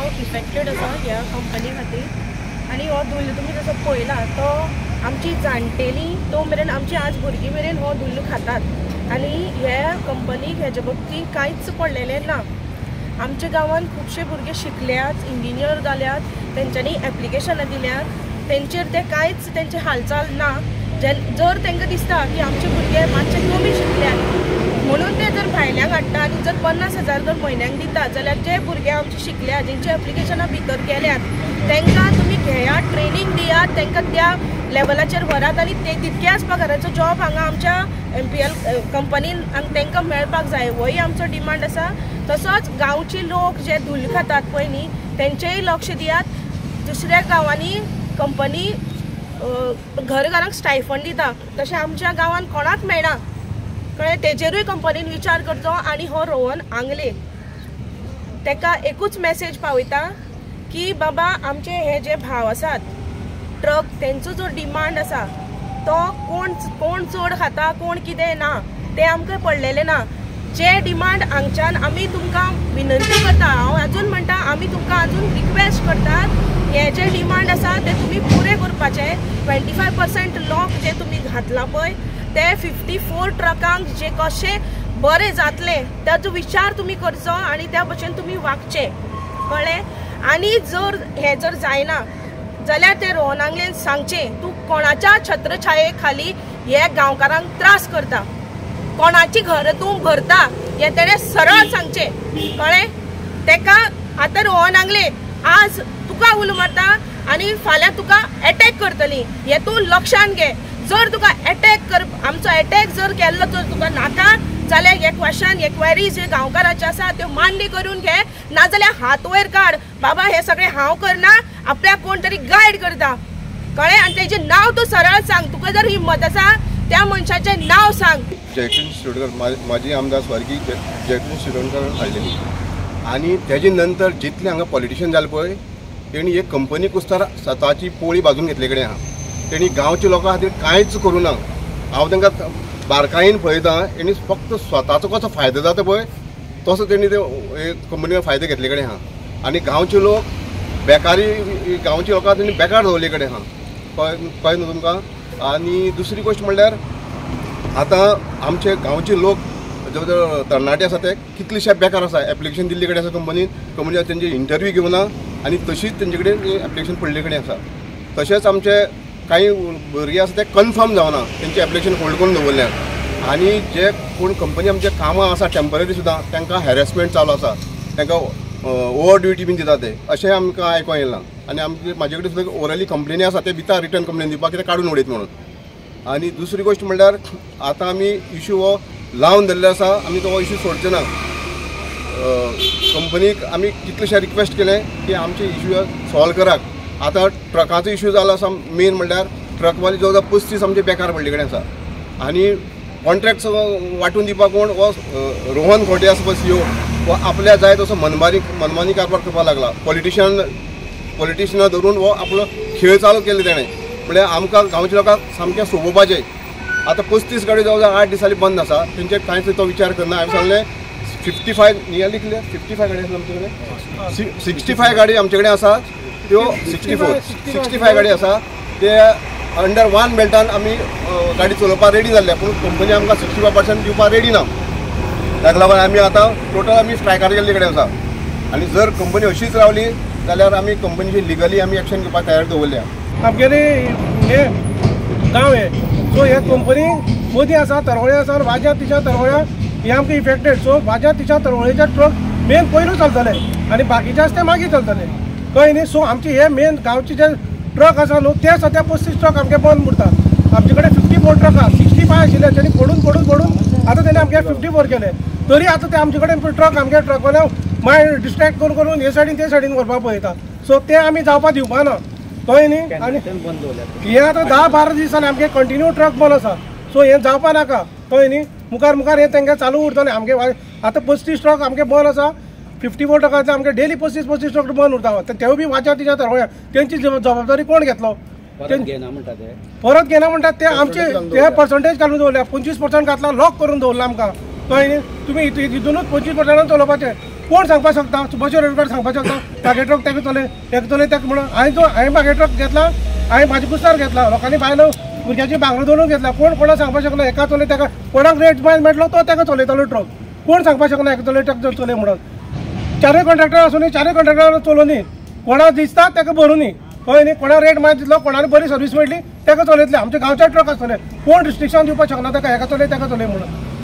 हांव इफेक्टेड आसा ह्या कंपनी खातीर आनी हो धुल्ल तुमी जसो पळयला तो आमची जाणटेली तो मेरेन आमची आज भुरगीं मेरेन हो धुल्ल खातात आनी ह्या कंपनीक हेजे बाबतींत कांयच पडलेलें ना। आमच्या गांवांत खुबशे भुरगे शिकल्यात, इंजिनियर जाल्यात, तेंच्यांनी एप्लिकेशनां दिल्यात, तेंचेर ते कांयच तेंचे हालचाल ना। जर तांकां दिसता की आमचे भुरगे मातशे कमी शिकल्यात म्हणून ते जर भायल्याक हाडटा आनी जर 50,000 जर म्हयन्याक दिता जाल्यार जे भुरगे आमचे शिकल्या जेंची एप्लिकेशनां भितर गेल्यात तांकां तुमी घेयात, ट्रेनींग दियात, तांकां त्या लेवलाचेर व्हरात आनी ते तितक्याच पगाराचो जॉब हांगा आमच्या MPL कंपनीन तांकां मेळपाक जाय, होय आमचो डिमांड आसा। तसोच गांवचे लोक जे धुल्ल खातात पळय न्ही तेंचेय लक्ष दियात। दुसऱ्या गांवांनी कंपनी घरांक स्टायफंड दिता तशें आमच्या गांवांत कोणाक मेळना कळ्ळें। तेजेरूय कंपनीन विचार करचो आनी हो रोहन आंगले ताका एकूच मेसेज पावयता की बाबा आमचे हे जे भाव आसात ट्रक तेंचो जो डिमांड आसा तो कोण चड खाता कोण कितें ना तें आमकां पडलेलें ना। जे डिमांड हांगच्यान आमी तुमकां विनंती करता, हांव अजून म्हणटा आमी तुमकां अजून रिक्वेस्ट करतात हे जे डिमांड आसा ते तुमी पुरे करपाचे। 25% लॉक जे तुमी घातला पळय ते 54 ट्रकांक जे कशे बरे जातले ताचो विचार तुमी करचो आनी त्या भशेन तुमी वागचे कळ्ळें। आनी जर हे जर जायना जाल्यार ते रोहनांगलेन सांगचे तूं कोणाच्या छत्रछाये खाली हे गांवकारांक त्रास करता, कोणाची घर तूं भरता हे तेणें सरळ सांगचे कळ्ळें। तेका आतां रोहनांगले आज तुका उल मारता आनी फाल्यां तुका अटॅक करतली हे तूं लक्षांत घे। जर तुका आमचो अटॅक जर केल्लो जर तुका नाका जाल्यार हे क्वेश्चन हे क्वेरीज जे गांवकाराचे आसा त्यो मान्य करून घे, नाजाल्यार हात वयर काड बाबा हे सगळें हांव करना, आपल्याक कोण तरी गायड करता कळ्ळें। आनी तेजें नांव तूं सरळ सांग, तुका जर हिम्मत आसा त्या मनशाचें नांव सांग। जयकिशन शिरोडकर माजी आमदार स्वर्गीय जयकिशन शिरोडकर आयिल्ले आनी तेजे नंतर जितले हांगा पॉलिटिशियन जाले पळय तेणी एक कंपनी कुस्तार स्वताची पोळी बाजून घेतले कडेन आहा। तेणी गांवच्या लोकां खातीर कांयच करूं ना। हांव तांकां बारकायेन पळयता तेणी फक्त स्वताचो कसो फायदो जाता पळय तसो तेणी ते कंपनीवर फायदो घेतले कडेन आहा आनी गांवचे लोक बेकारी गांवच्या लोकांक तेणी बेकार दवरले कडेन आहा कळ्ळें न्हू तुमकां। आनी दुसरी गोश्ट म्हणल्यार आतां आमचे गांवचे लोक जवळ जवळ तरणाटे आसा ते कितलेशे बेकार आसा, एप्लिकेशन दिल्ले कडेन आसा कंपनीन तेंचे इंटरव्यू घेवना आनी तशीच तेंचे कडेन एप्लिकेशन पडले कडेन आसा। तशेंच आमचे काही भुरगे आसा ते कन्फर्म जावना, तेंचे एप्लिकेशन होल्ड करून दवरल्यात आनी जे कोण कंपनी आमचे कामां आसा टेम्पररी सुद्दां तांकां हॅरेसमेंट चालू आसा, तांकां ओवर ड्युटी बीन दिता ते अशें आमकां आयकूंक येयलां। आनी म्हाजे कडेन सुद्दां ओरली कंप्लेनी आसा ते दिता रिटर्न कंप्लेन दिवपाक कितें काडून उडयत म्हणून। आनी दुसरी गोश्ट म्हणल्यार आतां आमी इशू हो लावन धरले आसा, आमी तो इशू सोडचे ना। कंपनीक आमी कितलेशे रिक्वेस्ट केले की आमचे इशू सॉल्व करात। आतां ट्रकाचो इशू जालो आसा मेन म्हणल्यार ट्रकवाले जवळ जवळ 35 आमचे बेकार पडले कडेन आसा आनी कॉन्ट्रॅक्ट वांटून दिवपाक कोण हो रोहन खोटे आसा पळय CEO हो आपल्या जाय तसो मनमानी कारभार करपाक लागला। पॉलिटिशियनां धरून हो आपलो खेळ चालू केले तेणें, म्हळ्यार आमकां गांवच्या लोकांक सामकें सोबोवपाचें। आतां 35 गाडी जवळ जवळ 8 दिसांनी बंद आसा, तेंचे कांयच तो विचार करना। हांवें सांगलें 55 नियरली कितले 55 गाडी आसा आमचे कडेन 65 गाडी आमचे कडेन आसा त्यो 65 गाडी आसा ते अंडर 1 बेल्टान आमी गाडी चलोवपाक रेडी जाल्ले, पूण कंपनी आमकां 65% दिवपाक रेडी ना। ताका लागून आमी आतां टोटल आमी स्ट्रायकार गेल्ले कडेन आसा आनी जर कंपनी अशीच रावली जाल्यार आमी कंपनीची लिगली आमी एक्शन घेवपाक तयार दवरल्या। आमगेले हे गांव हे सो हे कंपनी मदीं आसा तरवळे आसा वाज्या तिच्या तरवळ्या हे आमकां इफेक्टेड। सो वाज्या तिच्या तरवळेचे ट्रक मेन पयलू चलतले आनी बाकीचे आसा ते मागीर चलतले कळ्ळें न्ही। सो आमचे हे मेन गांवचे जे ट्रक आसा न्हू ते सद्या 35 ट्रक आमगे बंद उरतात। आमचे कडेन 54 ट्रक आसा, 65 आशिल्ले तेणी पडून आतां तेणी आमगे 54 केले। तरी आतां ते आमचे कडेन ट्रक आमगे ट्रकवाल्या मागीर डिस्ट्रॅक्ट करून हे सायडीन ते सायडीन व्हरपाक पळयता। सो ते आमी जावपाक दिवपा ना कळ्ळें न्ही। आनी हे आतां 10-12 दीस जाले आमगे कंटिन्यू ट्रक बंद आसा। सो हे जावपा नाका कळ्ळें न्ही। मुखार हे तांकां चालू उरतलें। आमगे आतां 35 ट्रक आमगे बंद आसा, 54 ट्रकाचे आमगे डेली 35 ट्रक बंद उरता। तेवूय बी वाच्या तिच्या तरवळ्या तेंची जबाबदारी कोण घेतलो? परत घेना म्हणटात ते आमचे हे पर्संटेज घालून दवरल्या। 25% घातला, लॉक करून दवरला आमकां कळ्ळें न्ही। तुमी हितूनच 25% चलोवपाचें। कोण सांगपाक शकता? सुभाष रेडकर सांगपाक शकता म्हागे ट्रक तेका चलय तेका म्हणून हांवें म्हागे ट्रक घेतला, हांवें म्हाजे कुस्तार घेतला, लोकांनी बायलो भुरग्याची भांगरां दवरून घेतला. कोणाक सांगपाक शकना एका चलय तेका, कोणाक रेट मेळटलो तो तेका चलयतलो ट्रक. कोण सांगपाक शकना एका चलय ट्रक चलय म्हणून. चारय कॉन्ट्रॅक्टर आसून चारय कॉन्ट्रॅक्टर चलोवनी, कोणाक दिसता तेका भरूनी, कळ्ळें न्ही. कोणा रेट मात दितलो, कोणाक बरी सर्वीस मेळटली तेका चलयतले. आमचे गांवचे ट्रक आसतले, कोण रिस्ट्रिक्शन दिवपाक शकना तेका एका चलय तेका चलय म्हणून.